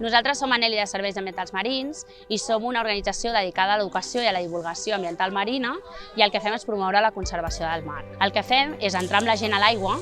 Nosaltres som Anheli de Serveis Ambientals Marins i som una organització dedicada a l'educació i a la divulgació ambiental marina i el que fem és promoure la conservació del mar. El que fem és entrar amb la gent a l'aigua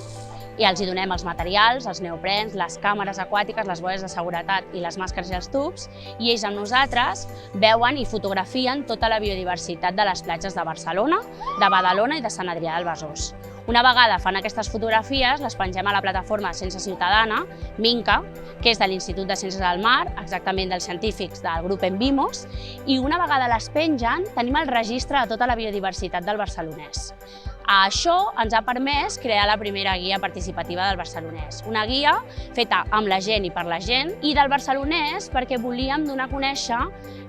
i els hi donem els materials, els neoprens, les càmeres aquàtiques, les boies de seguretat i les màscares i els tubs, i ells amb nosaltres veuen i fotografien tota la biodiversitat de les platges de Barcelona, de Badalona i de Sant Adrià del Besòs. Una vegada fan aquestes fotografies, les pengem a la plataforma Ciència Ciutadana, MINCA, que és de l'Institut de Ciències del Mar, exactament dels científics del grup Envimos, i una vegada les pengen, tenim el registre de tota la biodiversitat del barcelonès. Això ens ha permès crear la primera guia participativa del barcelonès, una guia feta amb la gent i per la gent, i del barcelonès perquè volíem donar a conèixer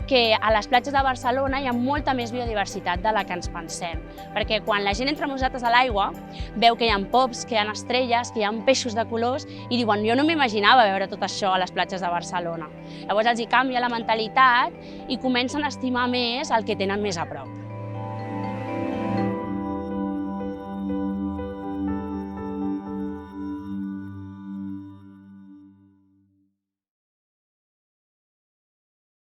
que a les platges de Barcelona hi ha molta més biodiversitat de la que ens pensem, perquè quan la gent entra amb nosaltres a l'aigua veu que hi ha pops, que hi ha estrelles, que hi ha peixos de colors i diuen jo no m'imaginava veure tot això a les platges de Barcelona. Llavors els hi canvia la mentalitat i comencen a estimar més el que tenen més a prop.